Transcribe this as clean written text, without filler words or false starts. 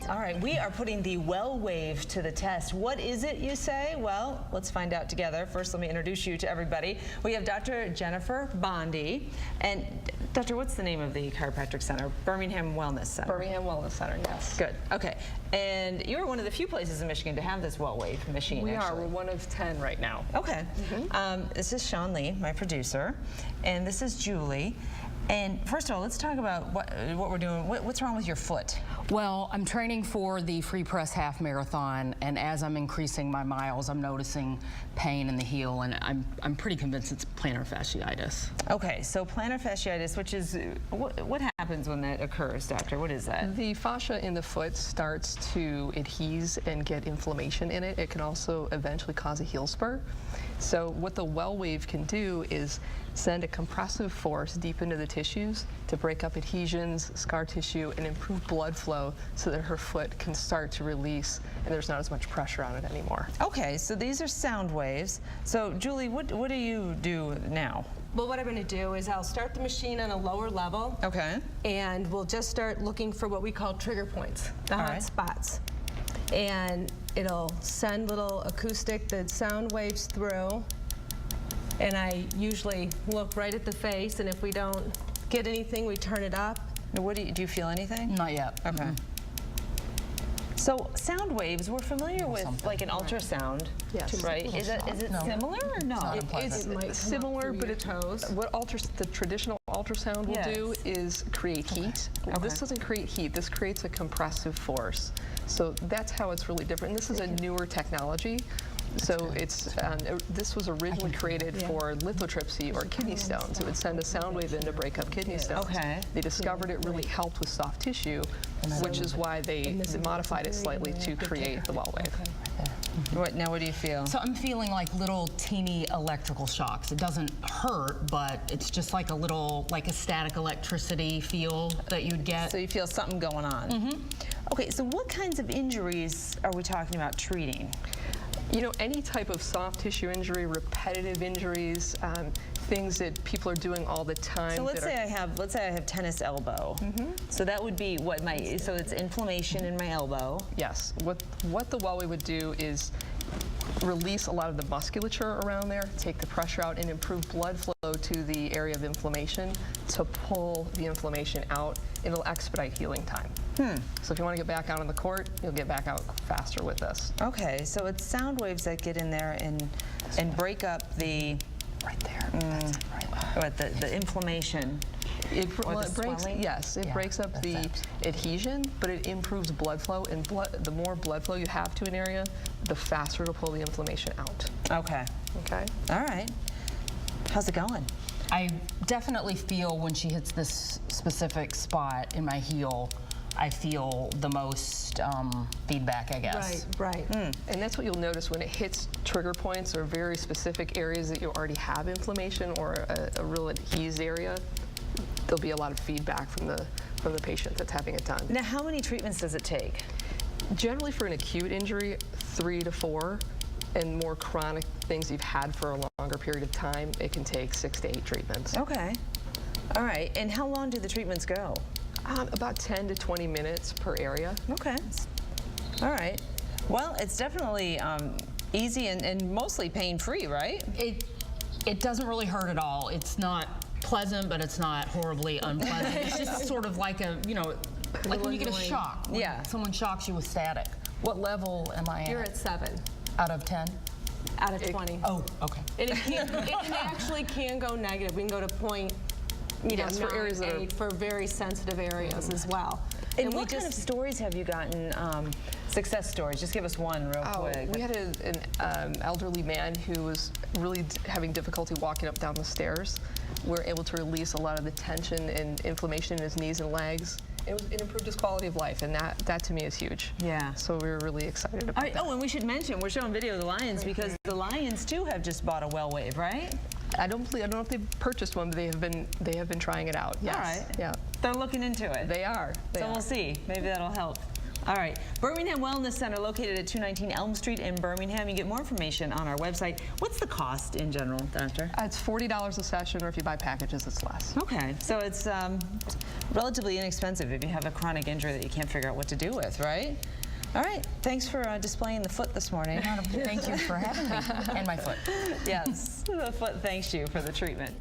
All right, we are putting the Well Wave to the test. What is it, you say? Well, let's find out together. First, let me introduce you to everybody. We have Dr. Jennifer Bonde. And Doctor, what's the name of the chiropractic center? Birmingham Wellness Center. Birmingham Wellness Center, yes. Good. Okay. And you're one of the few places in Michigan to have this Well Wave machine. We are. We're one of 10 right now. Okay. This is Sean Lee, my producer, and this is Julie. And first of all, let's talk about what we're doing. What's wrong with your foot? Well, I'm training for the Free Press Half Marathon, and as I'm increasing my miles, I'm noticing pain in the heel, and I'm pretty convinced it's plantar fasciitis. Okay, so plantar fasciitis, which is, what happens when that occurs, doctor? What is that? The fascia in the foot starts to adhese and get inflammation in it. It can also eventually cause a heel spur. So what the Well Wave can do is send a compressive force deep into the tissues to break up adhesions, scar tissue, and improve blood flow so that her foot can start to release and there's not as much pressure on it anymore. Okay, so these are sound waves. So Julie, what do you do now? Well, what I'm going to do is I'll start the machine on a lower level. Okay. And we'll just start looking for what we call trigger points, the hot spots. And it'll send little acoustic, the sound waves through. And I usually look right at the face, and if we don't get anything, we turn it up. What do you feel anything? Not yet. Okay. So sound waves, we're familiar with like an ultrasound, Yes. right? Is it similar or no? It's similar, but it's what the traditional ultrasound will do is create heat. Okay. This doesn't create heat. This creates a compressive force. So that's how it's really different. And this is a newer technology. So it's this was originally created for lithotripsy or kidney stones. It would send a sound wave in to break up kidney stones. Okay. They discovered it really helped with soft tissue, which is why they modified it slightly to create the Well Wave. Now what do you feel? So I'm feeling like little teeny electrical shocks. It doesn't hurt, but it's just like a little, like a static electricity feel that you'd get. So you feel something going on. Okay, so what kinds of injuries are we talking about treating? You know, any type of soft tissue injury, repetitive injuries, things that people are doing all the time. So let's say I have tennis elbow. So that would be what so it's inflammation in my elbow. Yes. What the Well Wave would do is release a lot of the musculature around there, take the pressure out, and improve blood flow to the area of inflammation to pull the inflammation out. It'll expedite healing time. So if you want to get back out on the court, you'll get back out faster with this. Okay, so it's sound waves that get in there and break up the That's it, right. the inflammation. It breaks up the adhesion, but it improves blood flow, and the more blood flow you have to an area, the faster it'll pull the inflammation out. Okay. Okay? All right. How's it going? I definitely feel when she hits this specific spot in my heel, I feel the most feedback, I guess. Right. And that's what you'll notice when it hits trigger points or very specific areas that you already have inflammation or a real adhesed area. There'll be a lot of feedback from the patient that's having it done. Now, how many treatments does it take? Generally, for an acute injury, 3 to 4, and more chronic things you've had for a longer period of time, it can take 6 to 8 treatments. Okay. All right. And how long do the treatments go? About 10 to 20 minutes per area. Okay. All right. Well, it's definitely easy and mostly pain-free, right? It doesn't really hurt at all. It's not pleasant, but it's not horribly unpleasant. It's just sort of like like when you get a shock. When someone shocks you with static. What level am I at? You're at 7. Out of 10? Out of 20. Oh, okay. And it actually can go negative. We can go to point, for areas that are for very sensitive areas as well. And what kind of stories have you gotten, success stories? Just give us one real quick. We had an elderly man who was really having difficulty walking up down the stairs. We're able to release a lot of the tension and inflammation in his knees and legs. It improved his quality of life, and that to me is huge. Yeah. So we were really excited about that. Oh, and we should mention, we're showing video of the Lions because the Lions too have just bought a Well Wave, right? I don't know if they've purchased one, but they have been trying it out. Yes. All right. Yeah. They're looking into it. They are. So we'll see. Maybe that'll help. All right, Birmingham Wellness Center, located at 219 Elm Street in Birmingham. You get more information on our website. What's the cost in general, Doctor? It's $40 a session, or if you buy packages, it's less. Okay, so it's relatively inexpensive if you have a chronic injury that you can't figure out what to do with, right? All right, thanks for displaying the foot this morning. Thank you for having me, and my foot. Yes, the foot thanks you for the treatment.